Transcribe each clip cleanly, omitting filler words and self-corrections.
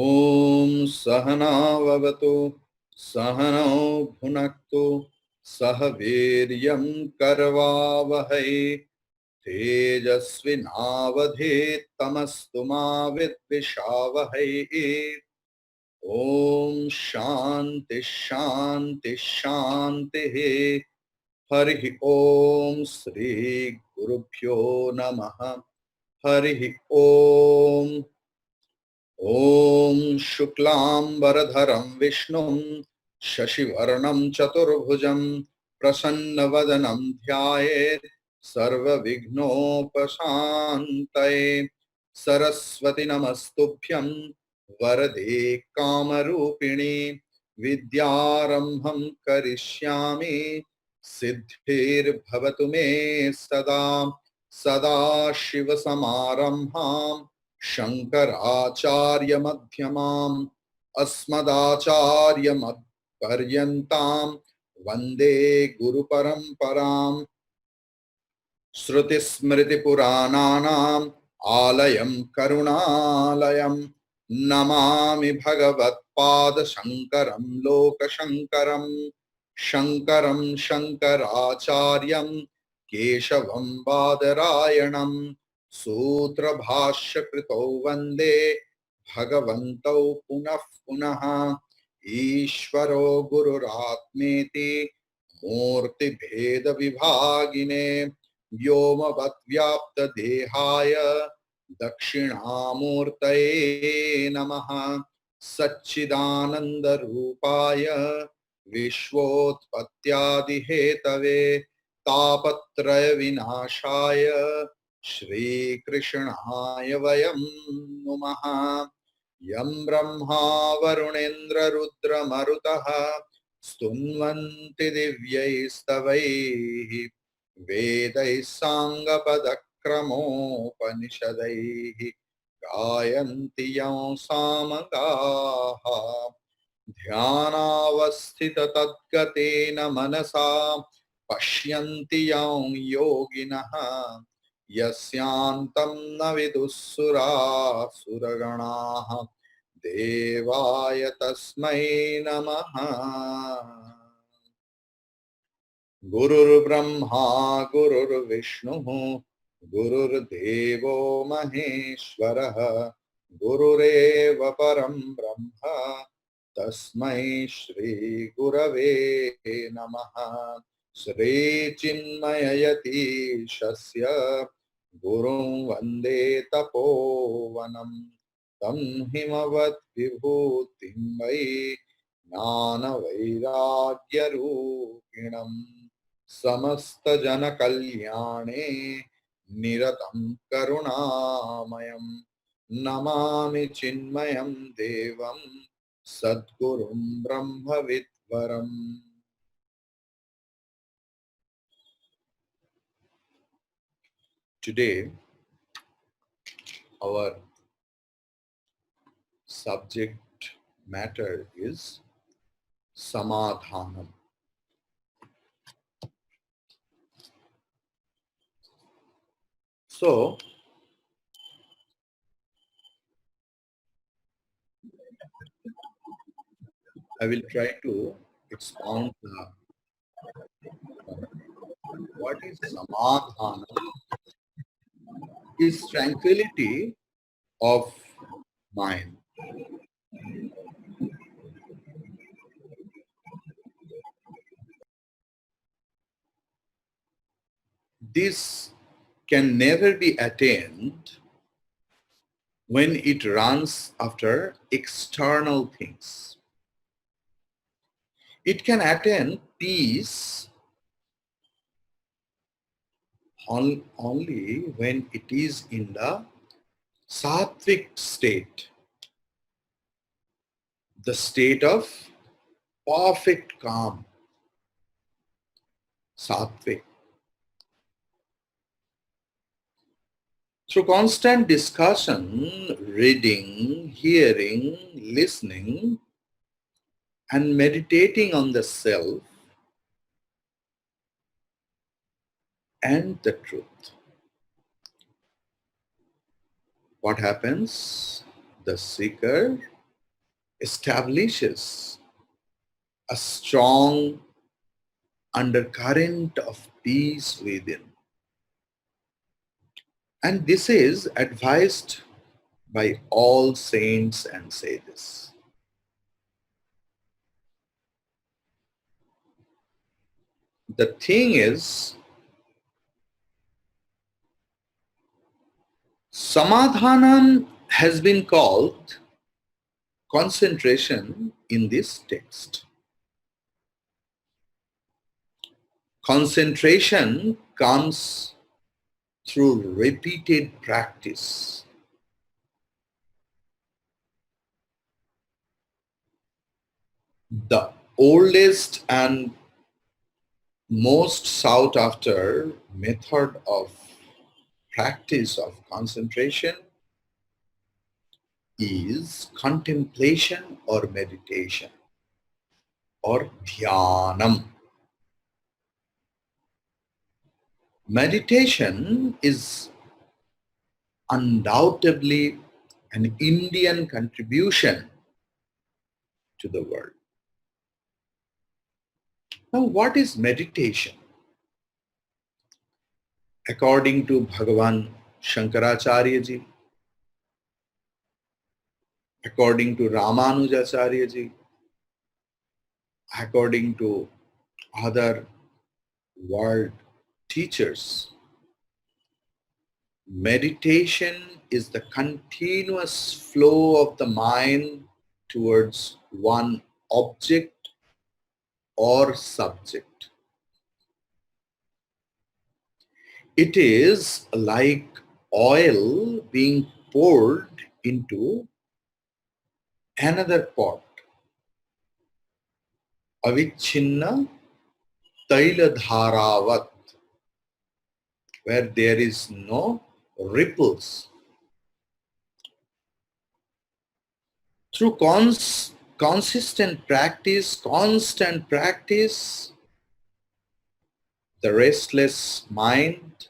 ॐ सहनाववतु सहनौ भुनक्तु सह वीर्यं करवावहै तेजस्विनावधीतमस्तु मा विद्विषावहै। ॐ शान्ति शान्ति शान्तिः। हरिः ॐ श्री गुरुभ्यो नमः। हरिः ॐ। ॐ शुक्लाम्बरधरं विष्णुं शशिवर्णं चतुर्भुजं प्रसन्नवदनं ध्यायेत् सर्वविघ्नोपशान्तये। सरस्वती नमस्तुभ्यं वरदे कामरूपिणि विद्यारम्भं करिष्यामि सिद्धिर्भवतु मे सदा। सदाशिवसमारम्भां शङ्कराचार्यमध्यमाम् अस्मदाचार्यपर्यन्तां वन्दे गुरुपरम्पराम्। श्रुतिस्मृतिपुराणानाम् आलयं करुणालयं नमामि भगवत्पादशङ्करं लोकशङ्करं। शङ्करं शङ्कराचार्यं केशवं बादरायणं सूत्रभाष्यकृतौ वन्दे भगवन्तौ पुनः पुनः। ईश्वरो गुरुरात्मेति मूर्तिभेदविभागिने व्योमवद्व्याप्तदेहाय दक्षिणामूर्तये नमः। सच्चिदानन्दरूपाय विश्वोत्पत्त्यादिहेतवे तापत्रयविनाशाय श्रीकृष्णाय वयं नुमः। यं ब्रह्मा वरुणेन्द्ररुद्रमरुतः स्तुन्वन्ति दिव्यैस्तवैः वेदैः साङ्गपदक्रमोपनिषदैः गायन्ति यं सामगाः। ध्यानावस्थिततद्गतेन मनसा पश्यन्ति यं योगिनः यस्यान्तं न विदुःसुरासुरगणाः देवाय तस्मै नमः। गुरुर्ब्रह्मा गुरुर्विष्णुः गुरुर्देवो महेश्वरः गुरुरेव परं ब्रह्म तस्मै श्री गुरवे नमः। श्रीचिन्मययतीशस्य गुरुं वन्दे तपोवनं तं हिमवद्विभूतिं वै ज्ञानवैराग्यरूपिणम् समस्तजनकल्याणे निरतं करुणामयं नमामि चिन्मयं देवं सद्गुरुं ब्रह्मविद्वरम्। Today, our subject matter is samadhanam. So, I will try to expound what is samadhanam. Is tranquility of mind. This can never be attained when it runs after external things. It can attain peace only when it is in the sattvic state, the state of perfect calm, sattvic. Through constant discussion, reading, hearing, listening, and meditating on the self and the truth, what happens? The seeker establishes a strong undercurrent of peace within. And this is advised by all saints and sages. The thing is, Samadhanam has been called concentration in this text. Concentration comes through repeated practice. The oldest and most sought after method of practice of concentration is contemplation or meditation or dhyanam. Meditation is undoubtedly an Indian contribution to the world. Now, what is meditation? According to Bhagavan Shankaracharya ji, according to Ramanujacharya ji, according to other world teachers, meditation is the continuous flow of the mind towards one object or subject. It is like oil being poured into another pot. Avichinna Tailadharavat, where there is no ripples. Through constant practice, constant practice, the restless mind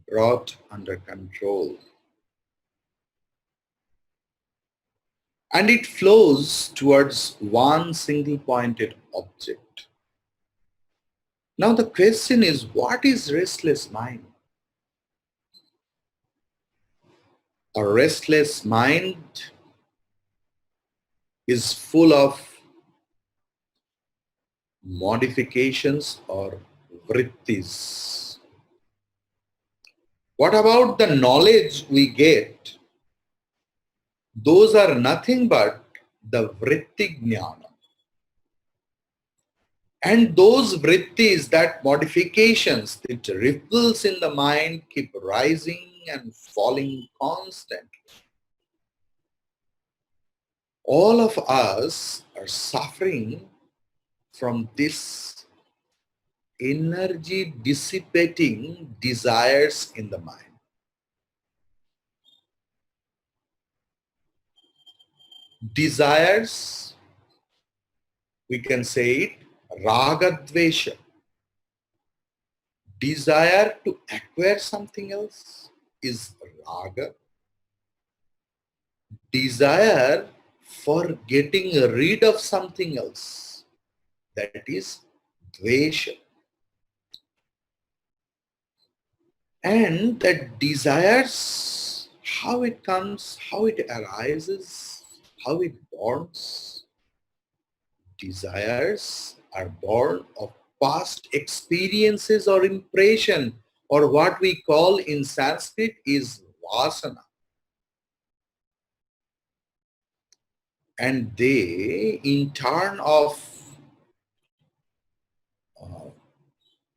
brought under control. And it flows towards one single pointed object. Now the question is, what is restless mind? A restless mind is full of modifications or vrittis. What about the knowledge we get? Those are nothing but the vritti jnana. And those vrittis, that modifications, that ripples in the mind keep rising and falling constantly. All of us are suffering from this energy dissipating desires in the mind. Desires, we can say it, ragadvesha. Desire to acquire something else is raga. Desire for getting rid of something else, that is dvesha. And that desires, how it comes, how it arises, how it borns. Desires are born of past experiences or impression, or what we call in Sanskrit is vasana. And they, in turn of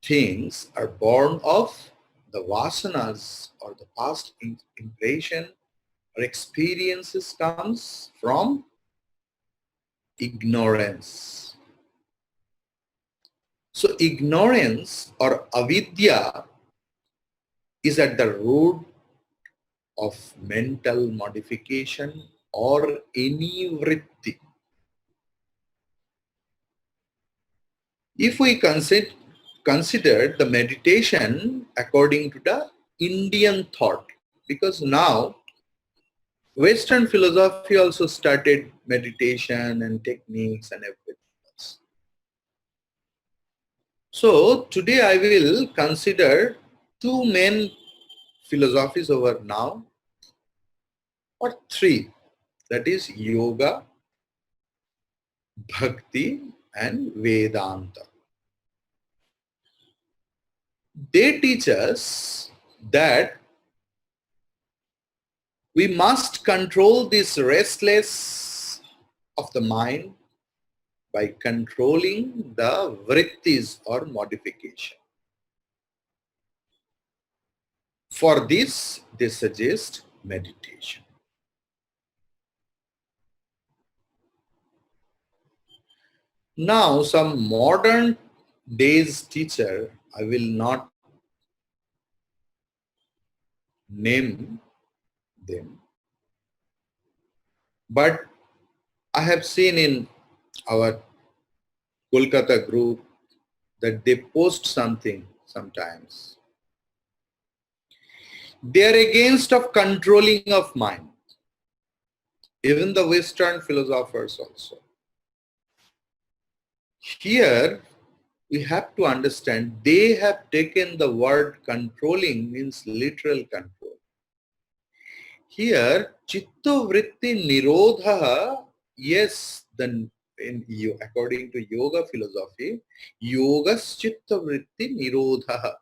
things, are born of the vasanas or the past impression or experiences comes from ignorance. So ignorance or avidya is at the root of mental modification or any vritti. If we consider the meditation according to the Indian thought, because now Western philosophy also started meditation and techniques and everything else. So today I will consider two main philosophies over now, or three, that is yoga, bhakti and Vedanta. They teach us that we must control this restless of the mind by controlling the vrittis or modification. For this, they suggest meditation. Now, some modern days teacher, I will not name them, but I have seen in our Kolkata group that they post something sometimes. They are against of controlling of mind. Even the Western philosophers also. Here, we have to understand they have taken the word controlling means literal control. Here, chitta vritti nirodha, yes, then according to yoga philosophy, yogas chitta vritti nirodha.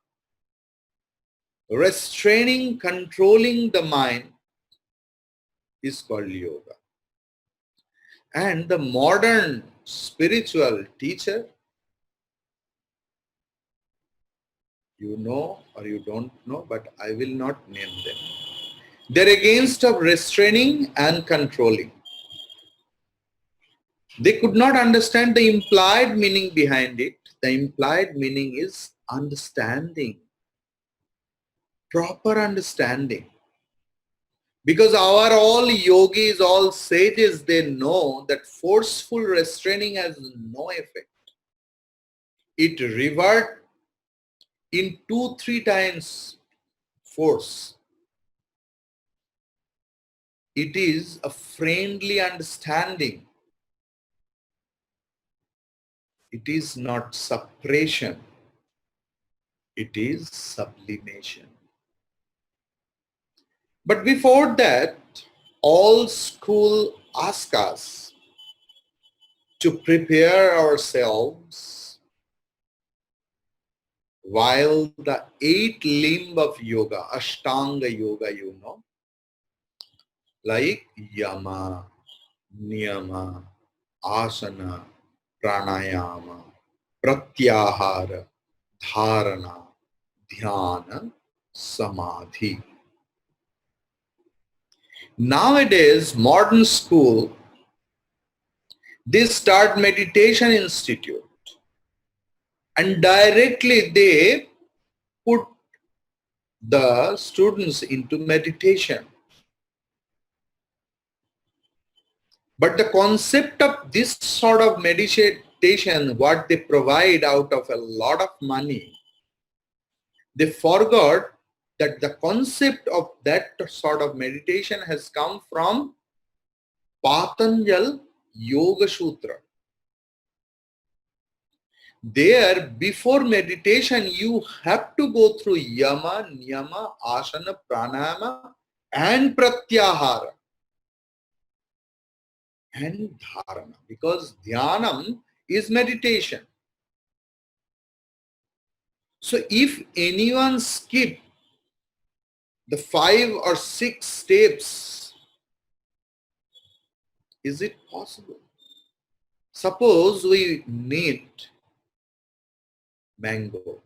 Restraining, controlling the mind is called yoga. And the modern spiritual teacher, you know or you don't know, but I will not name them. They're against of restraining and controlling. They could not understand the implied meaning behind it. The implied meaning is understanding, proper understanding. Because our all yogis, all sages, they know that forceful restraining has no effect. It revert in 2-3 times force. It is a friendly understanding. It is not suppression. It is sublimation. But before that, all school ask us to prepare ourselves while the 8 limb of yoga, Ashtanga yoga, you know, like yama, niyama, asana, pranayama, pratyahara, dharana, dhyana, samadhi. Nowadays, modern school, they start meditation institute and directly they put the students into meditation. But the concept of this sort of meditation, what they provide out of a lot of money, they forgot that the concept of that sort of meditation has come from Patanjal Yoga Sutra. There, before meditation, you have to go through yama, niyama, asana, pranayama, and pratyahara and dharana, because dhyanam is meditation. So if anyone skip the 5 or 6 steps, is it possible? Suppose we meet mango,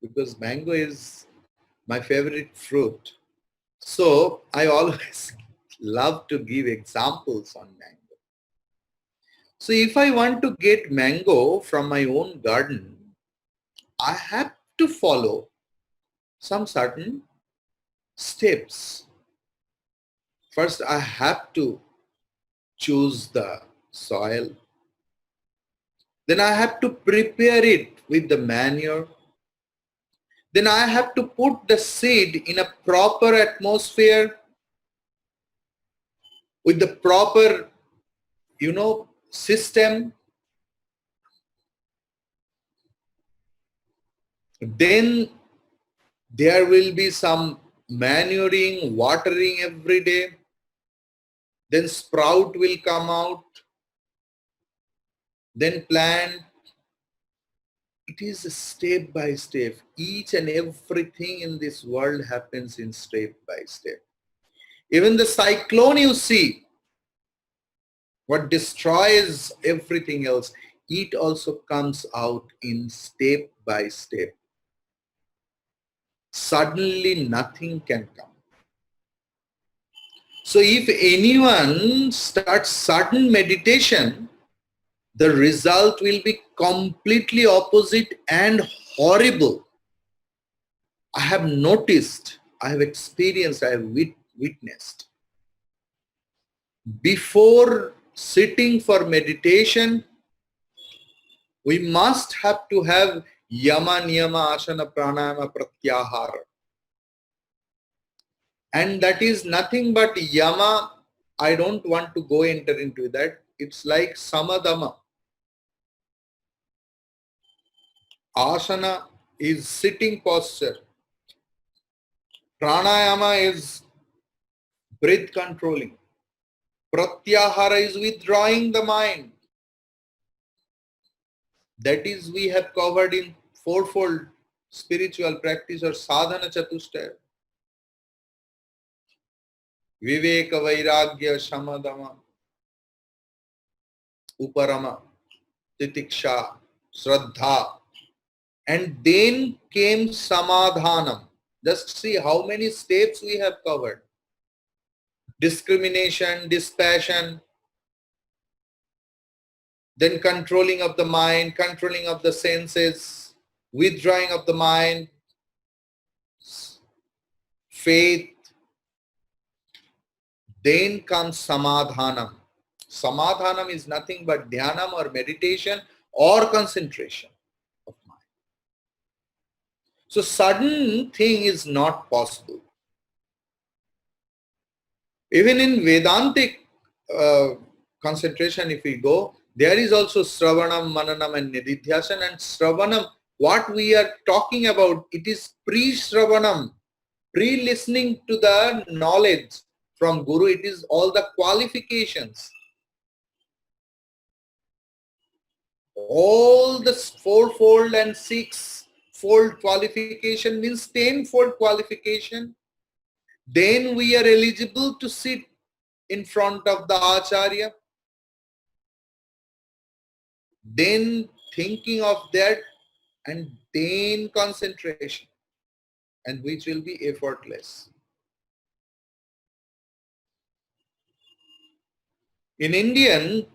because mango is my favorite fruit. So I always love to give examples on mango. So if I want to get mango from my own garden, I have to follow some certain steps. First, I have to choose the soil. Then I have to prepare it with the manure. Then I have to put the seed in a proper atmosphere. with the proper, system, then there will be some manuring, watering every day, then sprout will come out, then plant. It is step by step. Each and everything in this world happens in step by step. Even the cyclone you see, what destroys everything else, it also comes out in step by step. Suddenly nothing can come. So if anyone starts sudden meditation, the result will be completely opposite and horrible. I have noticed, I have experienced, I have witnessed. Before sitting for meditation, we must have to have yama, niyama, asana, pranayama, pratyahara. And that is nothing but yama. I don't want to go enter into that. It's like samadama. Asana is sitting posture. Pranayama is breath controlling. Pratyahara is withdrawing the mind. That is, we have covered in fourfold spiritual practice or sadhana chatushtaya. Viveka, Vairagya, Shamadama, Uparama, Titiksha, Shraddha. And then came Samadhanam. Just see how many steps we have covered. Discrimination, dispassion, then controlling of the mind, controlling of the senses, withdrawing of the mind, faith. Then comes Samadhanam. Samadhanam is nothing but dhyanam or meditation or concentration of mind. So sudden thing is not possible. Even in Vedantic concentration, if we go, there is also Sravanam, Mananam and Nididhyasana. And Sravanam, what we are talking about, it is pre-Sravanam, pre-listening to the knowledge from Guru. It is all the qualifications. All the fourfold and sixfold qualification means tenfold qualification. Then we are eligible to sit in front of the Acharya. Then thinking of that, and then concentration, and which will be effortless. In Indian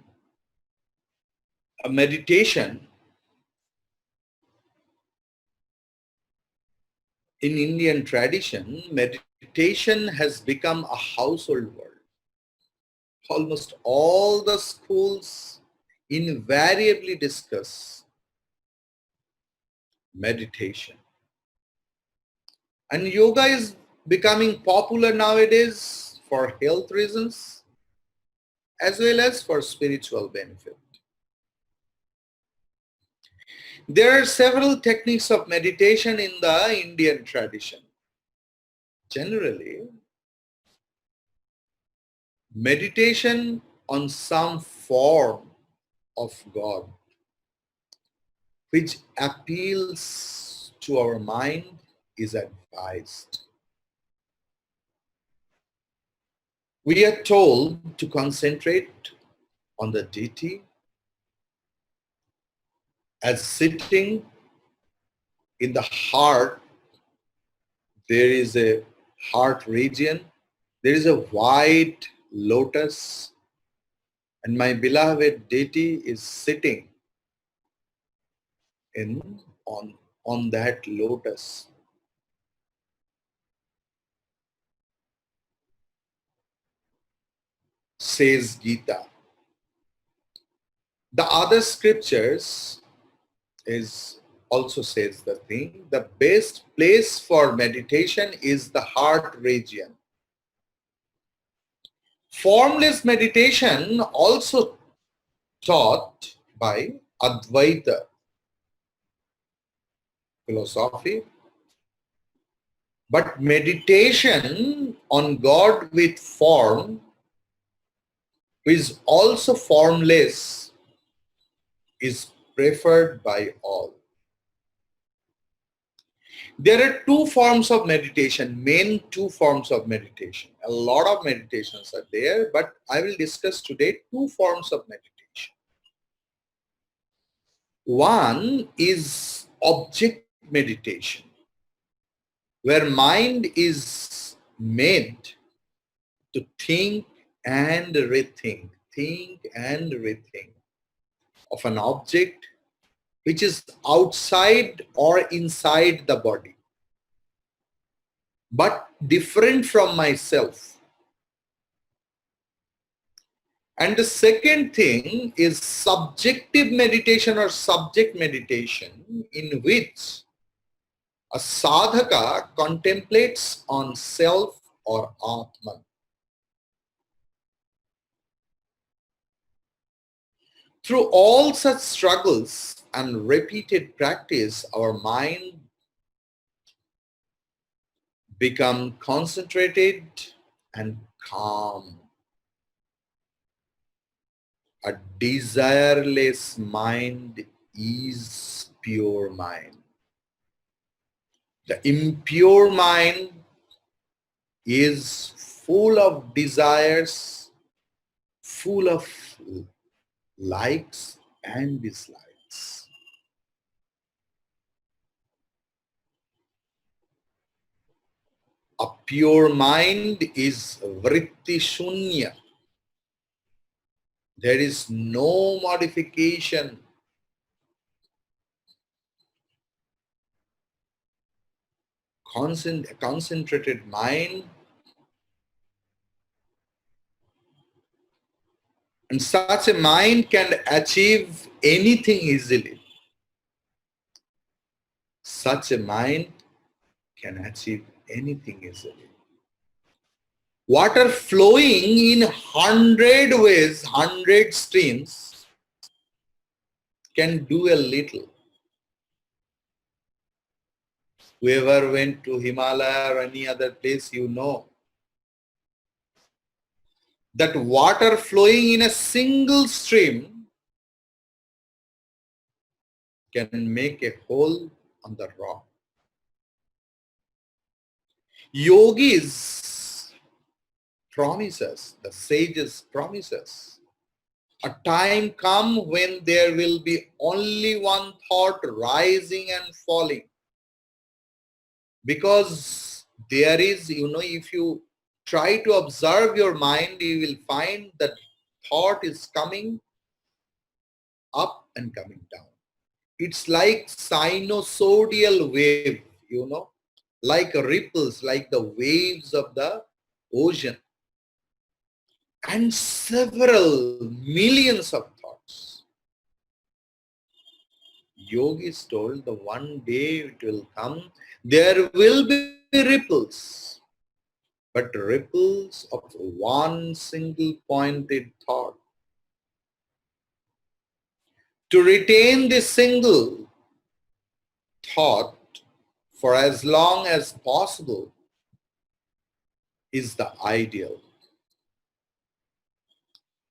meditation, in Indian tradition, meditation has become a household word. Almost all the schools invariably discuss meditation. And yoga is becoming popular nowadays for health reasons as well as for spiritual benefit. There are several techniques of meditation in the Indian tradition. Generally, meditation on some form of God which appeals to our mind is advised. We are told to concentrate on the deity as sitting in the heart. There is a heart region. There is a white lotus, and my beloved deity is sitting on that lotus. Says Gita. The other scriptures is also says the thing. The best place for meditation is the heart region. Formless meditation also taught by Advaita philosophy, but meditation on God with form is also formless is preferred by all. There are two forms of meditation, main two forms of meditation. A lot of meditations are there, but I will discuss today two forms of meditation. One is object meditation, where mind is made to think and rethink of an object which is outside or inside the body, but different from myself. And the second thing is subjective meditation or subject meditation, in which a sadhaka contemplates on self or Atman. Through all such struggles and repeated practice, our mind become concentrated and calm. A desireless mind is pure mind. The impure mind is full of desires, full of likes and dislikes. A pure mind is vritti shunya. There is no modification. Concentrated mind, and such a mind can achieve anything easily. Such a mind can achieve anything easily. Water flowing in 100 ways, 100 streams, can do a little. Whoever went to Himalaya or any other place, you know that water flowing in a single stream can make a hole on the rock. Yogis promises, the sages promises, a time come when there will be only one thought rising and falling. Because there is, if you try to observe your mind, you will find that thought is coming up and coming down. It's like sinusoidal wave, like ripples, like the waves of the ocean. And several millions of thoughts. Yogis told the one day it will come, there will be ripples, but ripples of one single pointed thought. To retain this single thought for as long as possible is the ideal.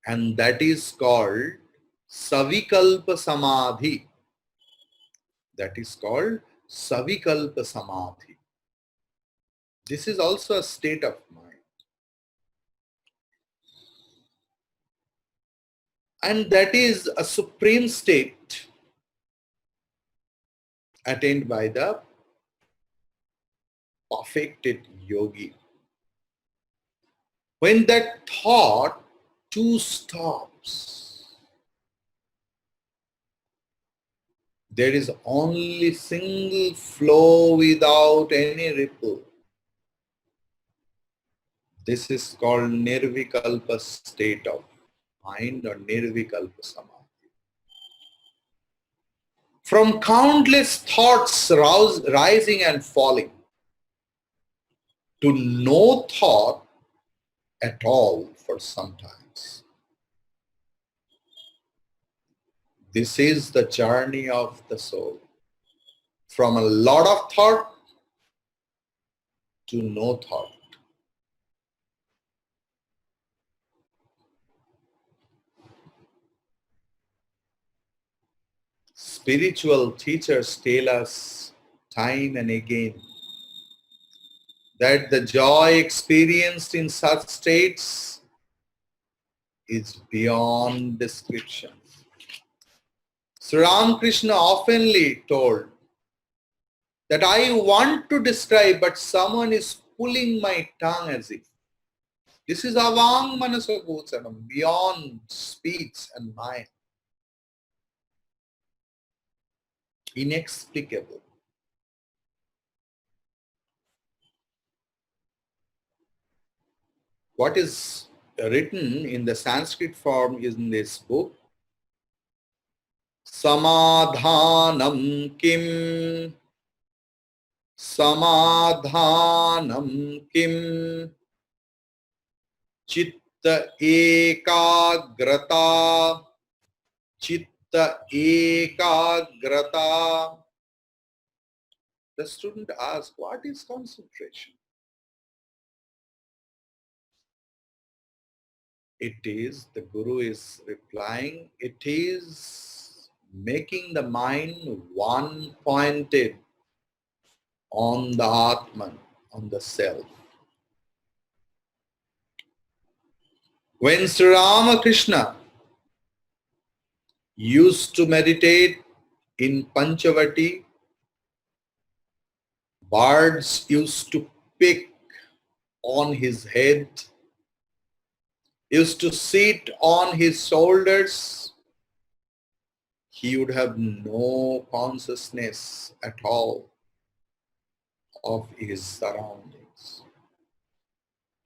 And that is called Savikalpa Samadhi. That is called Savikalpa Samadhi. This is also a state of mind. And that is a supreme state attained by the perfected yogi. When that thought too stops, there is only single flow without any ripple. This is called Nirvikalpa state of mind or Nirvikalpa Samadhi. From countless thoughts rising and falling to no thought at all for some times. This is the journey of the soul. From a lot of thought to no thought. Spiritual teachers tell us time and again that the joy experienced in such states is beyond description. Sri Ramakrishna oftenly told that I want to describe, but someone is pulling my tongue as if. This is avang manasagocharam, beyond speech and mind. Inexplicable. What is written in the Sanskrit form is in this book. Samadhanam kim, samadhanam kim, chitta ekagrata, chitta ekagrata. The student asks, what is concentration? It is, the Guru is replying, it is making the mind one-pointed on the Atman, on the self. When Sri Ramakrishna used to meditate in Panchavati, birds used to pick on his head, used to sit on his shoulders. He would have no consciousness at all of his surroundings.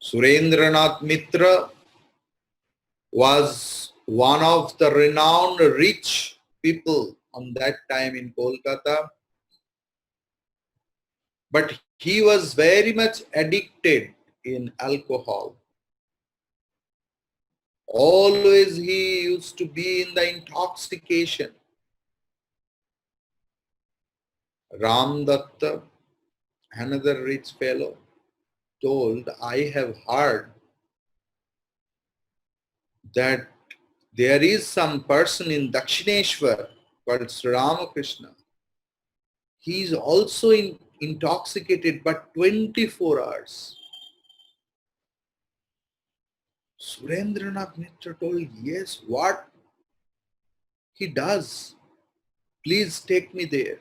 Surendranath Mitra was one of the renowned rich people on that time in Kolkata, but he was very much addicted in alcohol. Always he used to be in the intoxication. Ram Datta, another rich fellow, told, I have heard that there is some person in Dakshineshwar called Sri Ramakrishna. He is also intoxicated, but 24 hours. Surendranath Mitra told, yes, what he does, please take me there.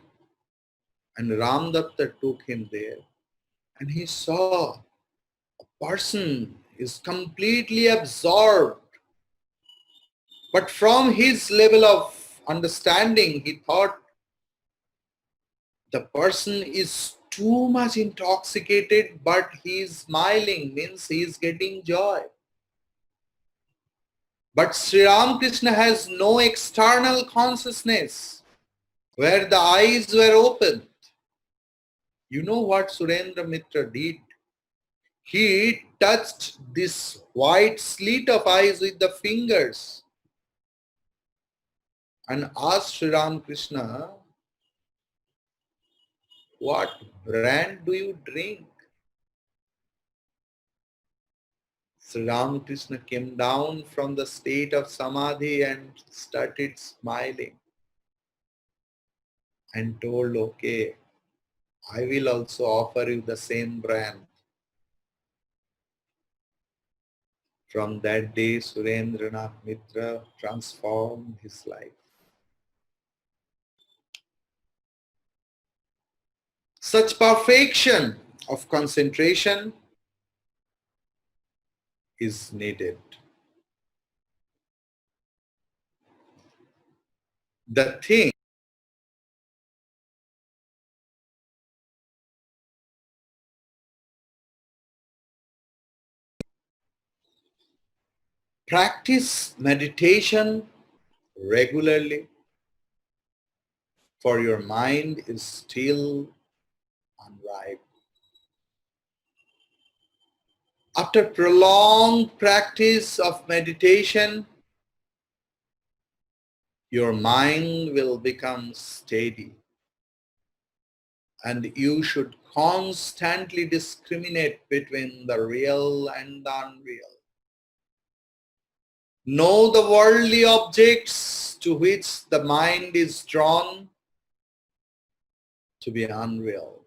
And Ram Datta took him there. And he saw a person is completely absorbed. But from his level of understanding, he thought the person is too much intoxicated, but he is smiling, means he is getting joy. But Sri Ramakrishna has no external consciousness where the eyes were opened. You know what Surendra Mitra did? He touched this white slit of eyes with the fingers and asked Sri Ramakrishna, what brand do you drink? Sri Ramakrishna came down from the state of samadhi and started smiling and told, okay, I will also offer you the same brand. From that day, Surendranath Mitra transformed his life. Such perfection of concentration is needed. The thing practice meditation regularly, for your mind is still unripe. After prolonged practice of meditation, your mind will become steady, and you should constantly discriminate between the real and the unreal. Know the worldly objects to which the mind is drawn to be unreal,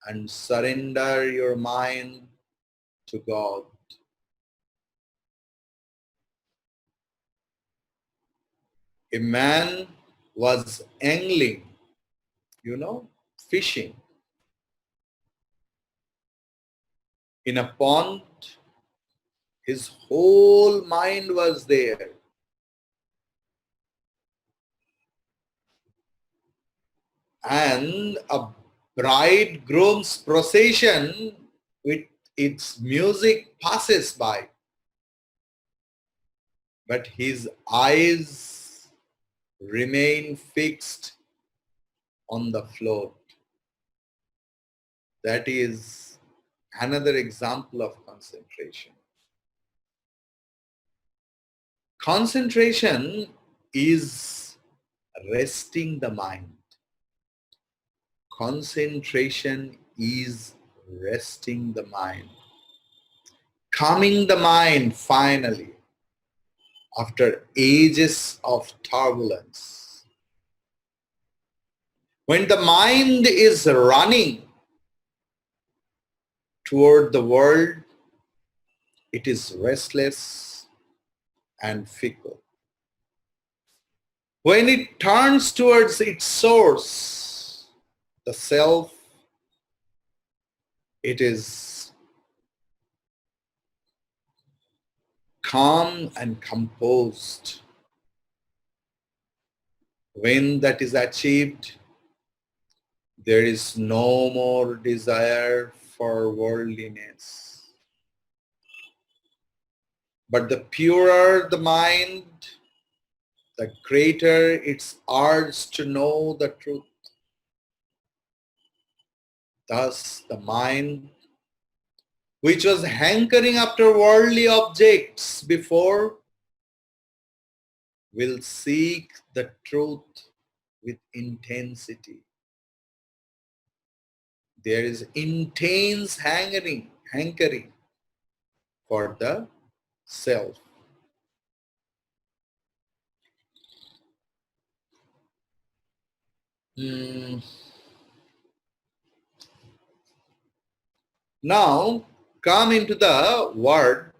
and surrender your mind to God. A man was angling, fishing in a pond. His whole mind was there. And a bridegroom's procession with its music passes by. But his eyes remain fixed on the float. That is another example of concentration. Concentration is resting the mind. Concentration is resting the mind. Calming the mind finally after ages of turbulence. When the mind is running toward the world, it is restless and fickle. When it turns towards its source, the self, it is calm and composed. When that is achieved, there is no more desire for worldliness. But the purer the mind, the greater its urge to know the truth. Thus, the mind, which was hankering after worldly objects before, will seek the truth with intensity. There is intense hankering for the self. Now, come into the word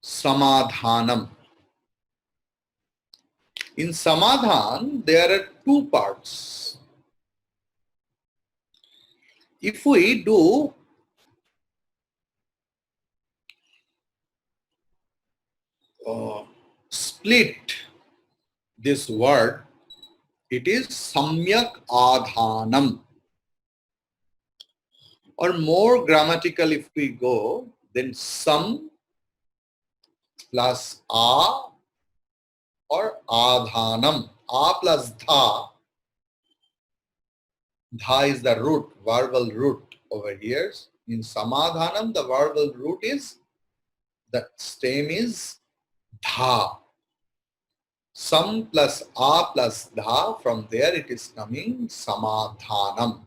samadhanam. In samadhan, there are two parts. If we do split this word, it is samyak adhanam. Or more grammatical, if we go, then sam plus a or adhanam. A plus dha. Dha is the root, verbal root over here. In samadhanam, the verbal root is, the stem is dha. Sam plus a plus dha, from there it is coming samadhanam.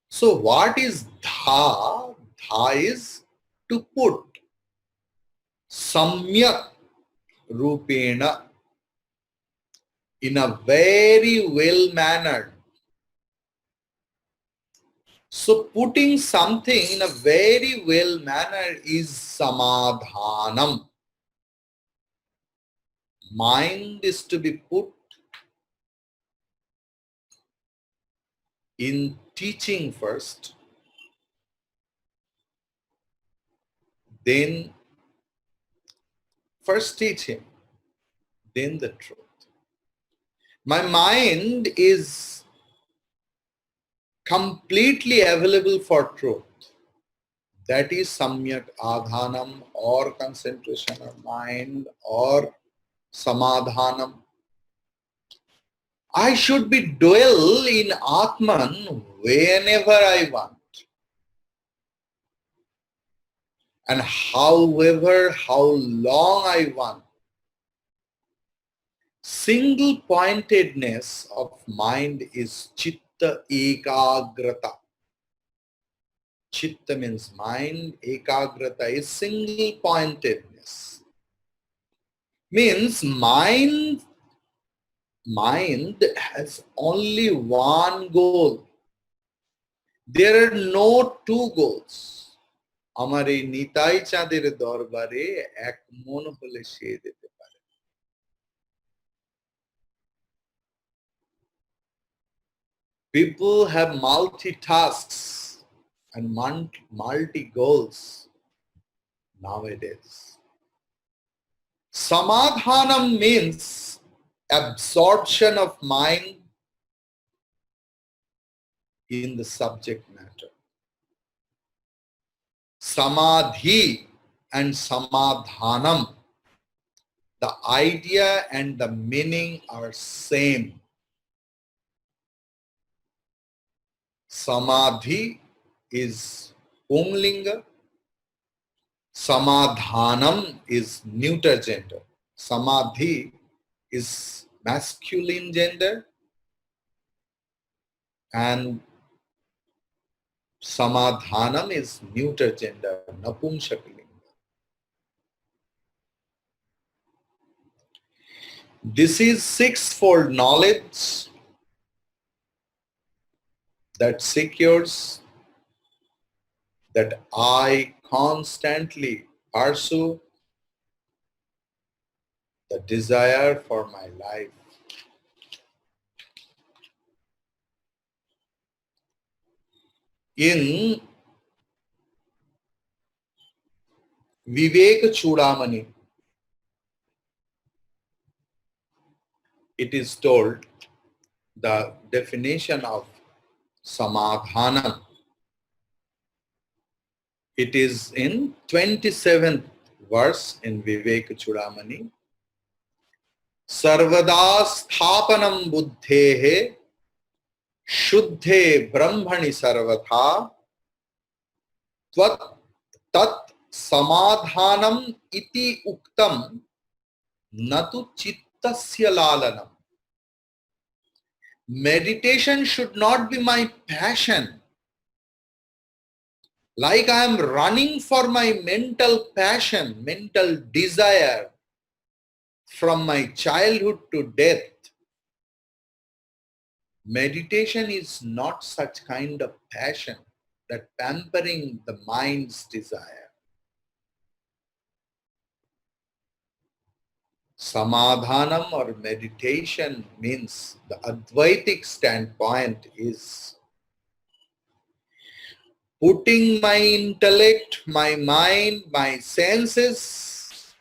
So what is dha? Dha is to put. Samyak rupena, in a very well mannered. So putting something in a very well manner is samadhanam. Mind is to be put in teaching first, then first teaching, then the truth. My mind is completely available for truth. That is samyak adhanam, or concentration of mind, or samadhanam. I should be dwell in Atman whenever I want. And however, how long I want, single pointedness of mind is chitta ekagrata. Chitta means mind, ekagrata is single pointedness. Means mind has only one goal. There are no two goals. আমার এই নিতাই চাঁদের দরবারে এক মন হলে সে যেতে পারে। People have multi-tasks and multi-goals nowadays. Samadhanam means absorption of mind in the subject matter. Samadhi and samadhanam, the idea and the meaning are same. Samadhi is Pumlinga, samadhanam is neuter gender. Samadhi is masculine gender and samadhanam is neuter gender, napumsakalinga. This is sixfold knowledge that secures that I constantly pursue the desire for my life. In Viveka Chudamani, it is told the definition of samadhanam. It is in 27th verse in Viveka Chudamani. Sarvada sthapanam buddhehe shuddhe brahmani sarvatha tvat tat samadhanam iti uktam natu chittasya lalanam. Meditation should not be my passion. Like I am running for my mental passion, mental desire from my childhood to death. Meditation is not such kind of passion that pampering the mind's desire. Samadhanam or meditation means the Advaitic standpoint is putting my intellect, my mind, my senses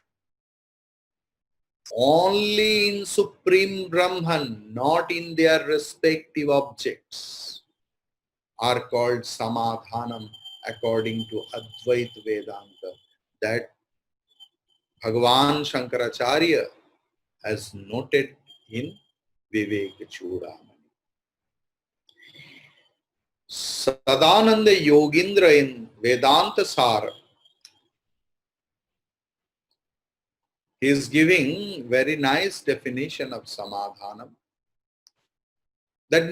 only in Supreme Brahman, not in their respective objects, are called Samadhanam according to Advaita Vedanta. That Bhagavan Shankaracharya has noted in Viveka Chudamani. Sadananda Yogindra in Vedanta Sara, he is giving very nice definition of samadhanam. That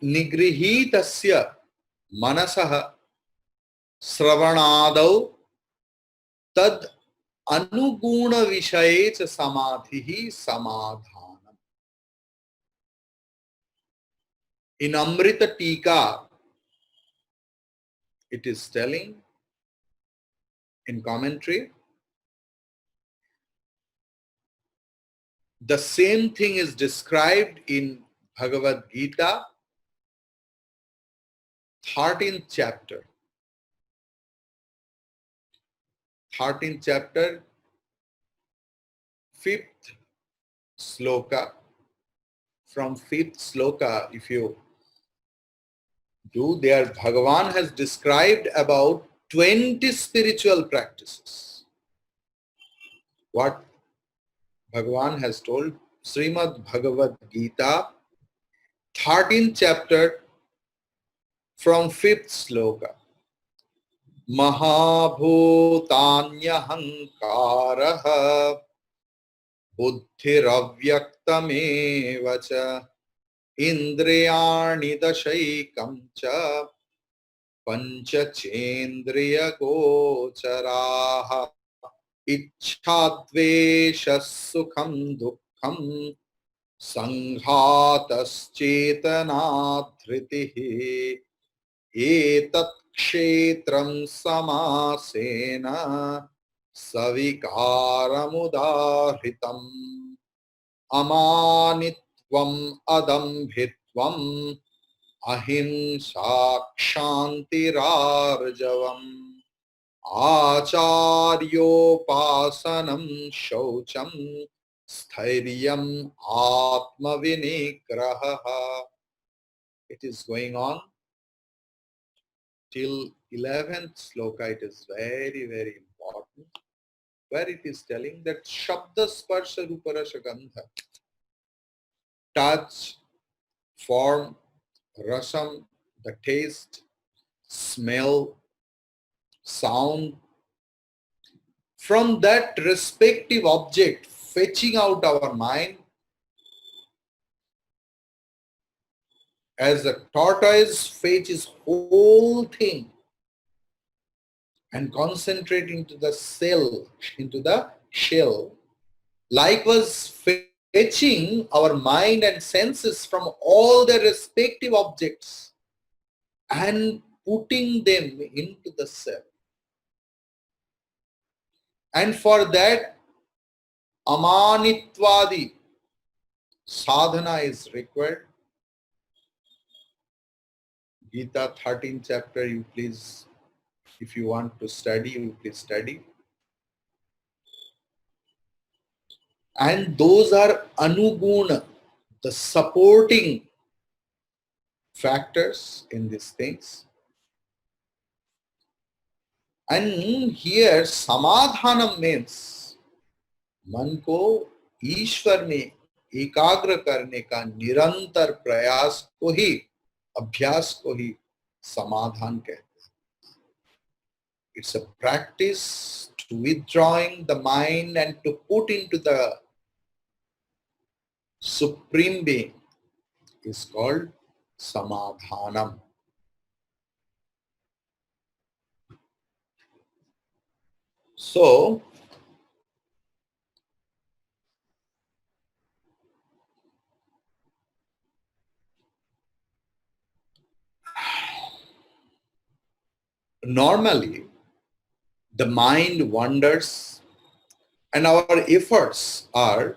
nigrihitasya manasaha sravanadau tad anuguna vishayecha samadhihi samadhanam. In Amrita Tika, it is telling in commentary, the same thing is described in Bhagavad Gita, 13th chapter. 13th chapter, 5th sloka. From 5th sloka, if you do, there Bhagavan has described about 20 spiritual practices. What Bhagavan has told, Srimad Bhagavad Gita, 13th chapter, from 5th sloka. Mahabhutanyahangkarah buddhiravyaktamev cha indriyani dashaikam cha panchachendriya gocharaha ichhadvesha sukham dukkham sanghataschetana etat kshetram samasena savikaramudahritam amanitvam adambhitvam ahimsa kshantirarjavam acharyopasanam shaucham स्थैर्यम आत्मविनिग्रहः. It is going on till 11th sloka. It is very, very important, where it is telling that Shabda Sparsha Rupa Rasha Gandha, touch, form, rasam, the taste, smell, sound, from that respective object, fetching out our mind as a tortoise fetches whole thing and concentrate into the shell. Likewise, fetching our mind and senses from all their respective objects and putting them into the cell. And for that, amanitvadi sadhana is required. Gita 13th chapter, you please, if you want to study, you please study. And those are anuguna, the supporting factors in these things. And here samadhanam means मन को ईश्वर में एकाग्र करने का निरंतर प्रयास को ही, अभ्यास को ही समाधान कहते हैं. It's a practice to withdrawing the mind and to put into the supreme being is called samadhanam. So, normally the mind wanders and our efforts are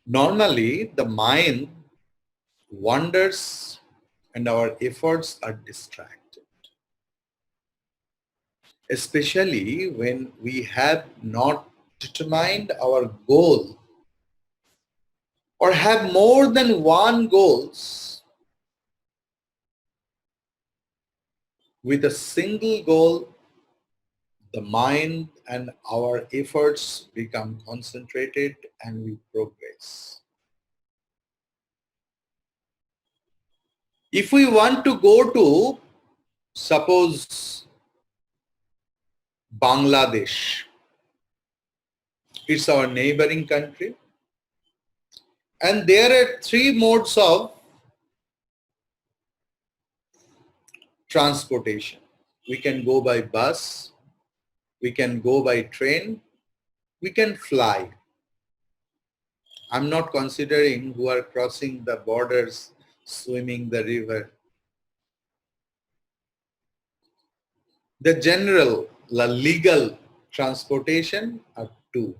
normally the mind wanders and our efforts are distracted, especially when we have not determined our goal or have more than one goals. With a single goal, the mind and our efforts become concentrated and we progress. If we want to go to, suppose, Bangladesh, it's our neighboring country, and there are three modes of transportation. We can go by bus, we can go by train, we can fly. I'm not considering who are crossing the borders, swimming the river. The general, the legal transportation are two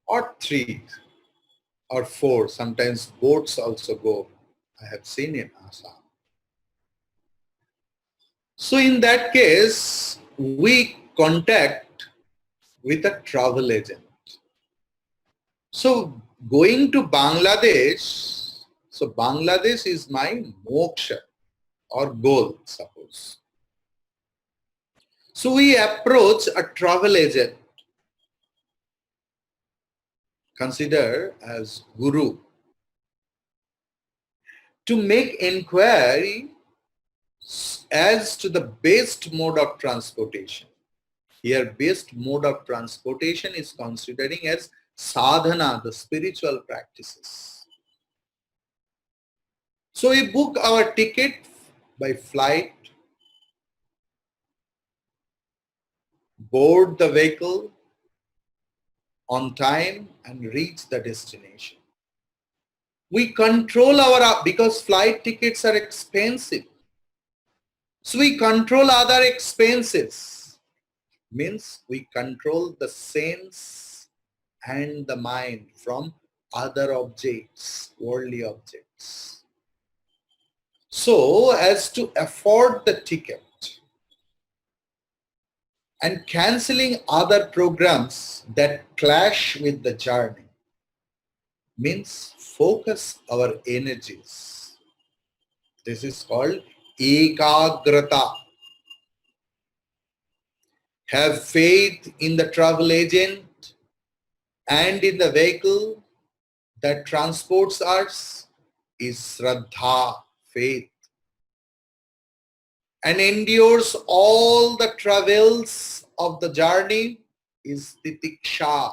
or three or four. Sometimes boats also go. I have seen in Assam. So in that case, we contact with a travel agent. So going to Bangladesh, so Bangladesh is my moksha or goal, suppose. So we approach a travel agent, consider as guru, to make inquiry as to the best mode of transportation. Here, best mode of transportation is considering as sadhana, the spiritual practices. So we book our ticket by flight, board the vehicle on time and reach the destination. We control because flight tickets are expensive. So we control other expenses. Means we control the sense and the mind from other objects, worldly objects. So as to afford the ticket and cancelling other programs that clash with the journey, means focus our energies. This is called ekagrata. Have faith in the travel agent and in the vehicle that transports us is Shraddha, faith, and endures all the travails of the journey is Titiksha,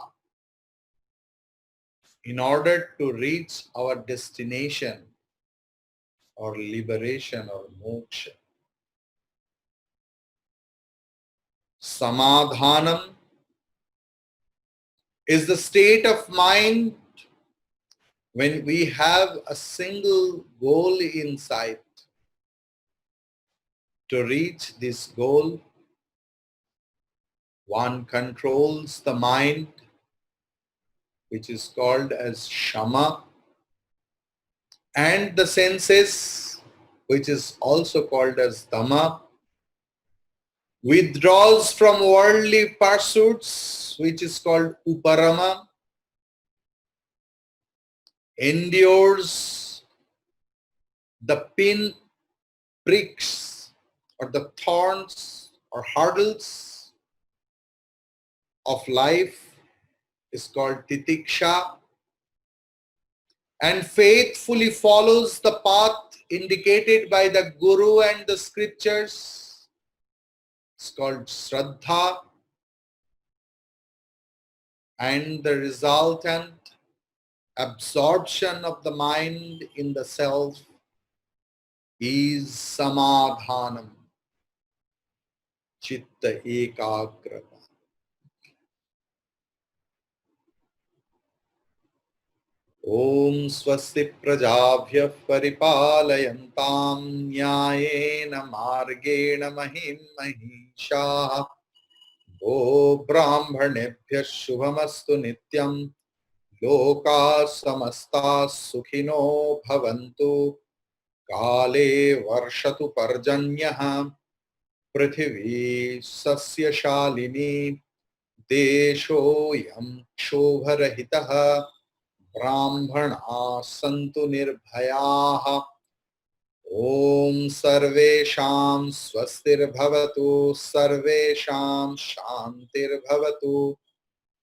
in order to reach our destination or liberation or moksha. Samadhanam is the state of mind when we have a single goal in sight. To reach this goal, one controls the mind, which is called as Shama, and the senses, which is also called as Dhamma, withdraws from worldly pursuits, which is called Uparama, endures the pin pricks or the thorns or hurdles of life, is called Titiksha, and faithfully follows the path indicated by the Guru and the scriptures. It's called Shraddha, and the resultant absorption of the mind in the self is Samadhanam, Chitta Ekagrata. Om Swasti Prajabhyah Paripalayantam Nyayena Margena Mahim Mahisha O Brahmanebhyah Shubhamastu Nityam Loka Samasta Sukhino Bhavantu Kale Varshatu Parjanyah Prithvi Sasya Shalini Desho Yam Shobharahitaha Brahmana Santu Nirbhayaha Om Sarvesham Swastir Bhavatu Sarvesham Shantir Bhavatu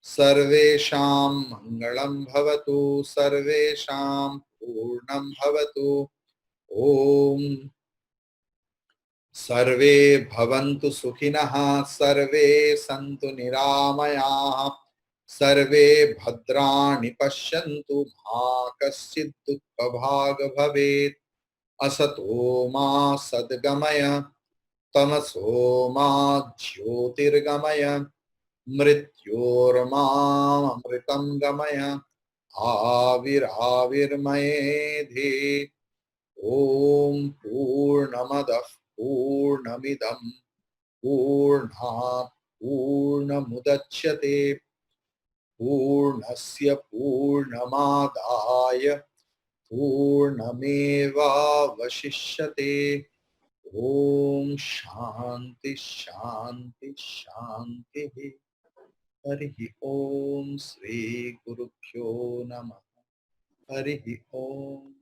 Sarvesham Mangalam Bhavatu Sarvesham Purnam Bhavatu Om Sarve Bhavantu Sukhinaha Sarve Santu Niramayaha Sarve Bhadrani Pashyantu Ma Kaschid Dukhabhaga Bhavet Asato Ma Sadgamaya Tamaso Ma Jyotirgamaya Mrityorma Amritam Gamaya Avirmaedhi Om Purnamadah Purnamidam Purnat Purnamudachyate Purnasya Purnamadaya Purnameva Vashishyate Om Shanti Shanti Shanti Harihi Om Sri Gurubhyo Namah. Harihi Om.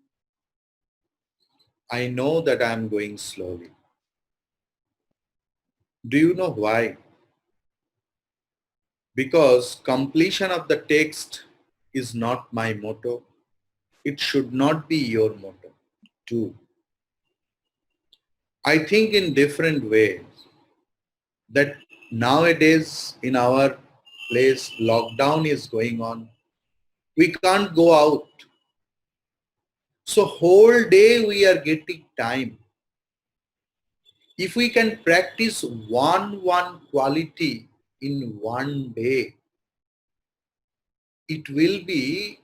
I know that I am going slowly. Do you know why? Because completion of the text is not my motto. It should not be your motto too. I think in different ways that nowadays in our place lockdown is going on. We can't go out. So whole day we are getting time. If we can practice one quality in one day, it will be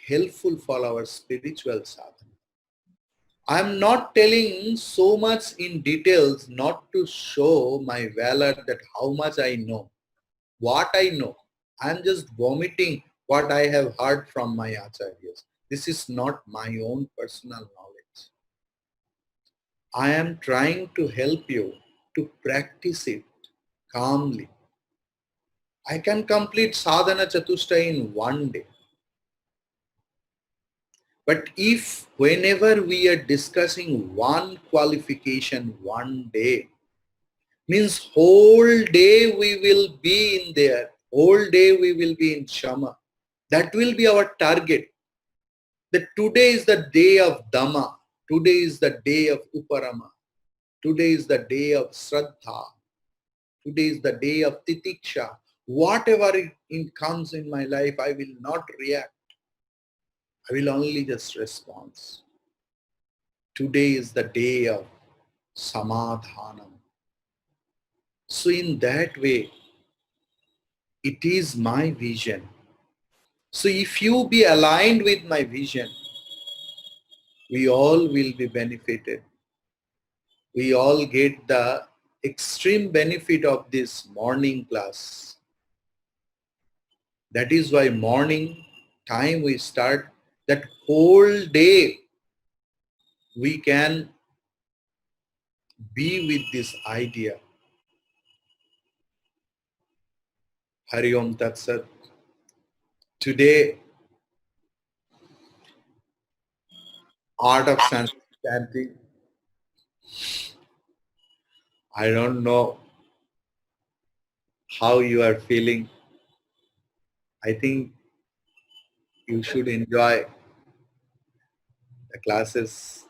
helpful for our spiritual sadhana. I'm not telling so much in details not to show my valor that how much I know. What I know, I'm just vomiting what I have heard from my acharyas. This is not my own personal knowledge. I am trying to help you to practice it calmly. I can complete sadhana chatushtaya in one day. But if whenever we are discussing one qualification one day, means whole day we will be in there, whole day we will be in Shama. That will be our target. That today is the day of Dhamma, today is the day of Uparama, today is the day of Shraddha, today is the day of Titiksha. Whatever it comes in my life, I will not react. I will only just respond. Today is the day of Samadhanam. So in that way, it is my vision. So if you be aligned with my vision, we all will be benefited. We all get the extreme benefit of this morning class. That is why morning time we start, that whole day we can be with this idea. Hari Om Tat Sat. Today, art of Sanskrit chanting. I don't know how you are feeling. I think you should enjoy the classes.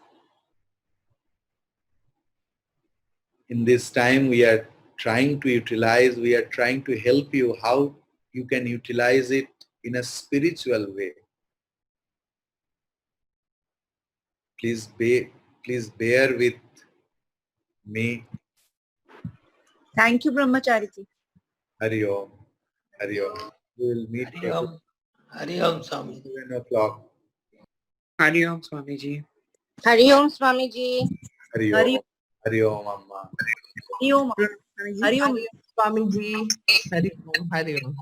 In this time we are trying to utilize, we are trying to help you how you can utilize it in a spiritual way. Please bear with me. Thank you, Brahmachari ji. Hari Om. Hari Om. We will meet Hari Om. Hari Om, Swami. 7 o'clock. Hari Om Swamiji. Hari Om, Swamiji. Hari Hari Om. Hari Om, Amma. Hari Om. Hari Om. Swamiji. Hari Om. Hari Om.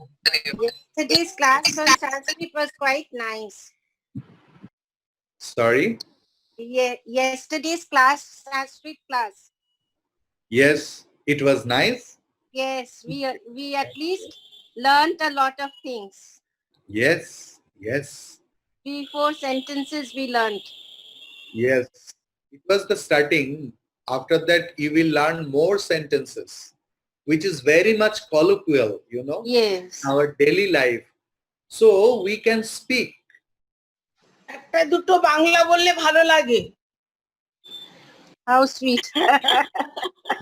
Yesterday's class on Sanskrit was quite nice. Sorry? Yesterday's class, Sanskrit class. Yes, it was nice. Yes, we at least learned a lot of things. Yes, yes, 3-4 sentences we learned. yes. It was the starting. After that, you will learn more sentences, which is very much colloquial, you know, Yes. our daily life. So we can speak. একটা দুটো বাংলা বললে ভালো লাগে। How sweet.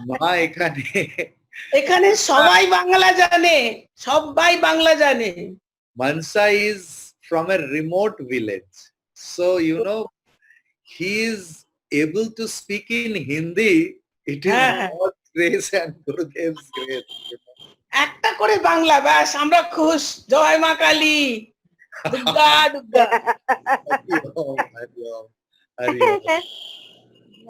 মা এখানে এখানে সবাই বাংলা জানে, সবাই বাংলা জানে। Mansa is from a remote village. So, you know, he is able to speak in Hindi. It is God's grace and Gurudev's grace. You know. একটা করে বাংলা, ব্যাস আমরা খুশ। জয় মা Kali, Durga Durga. Hari Om, Hari Om, Hari Om.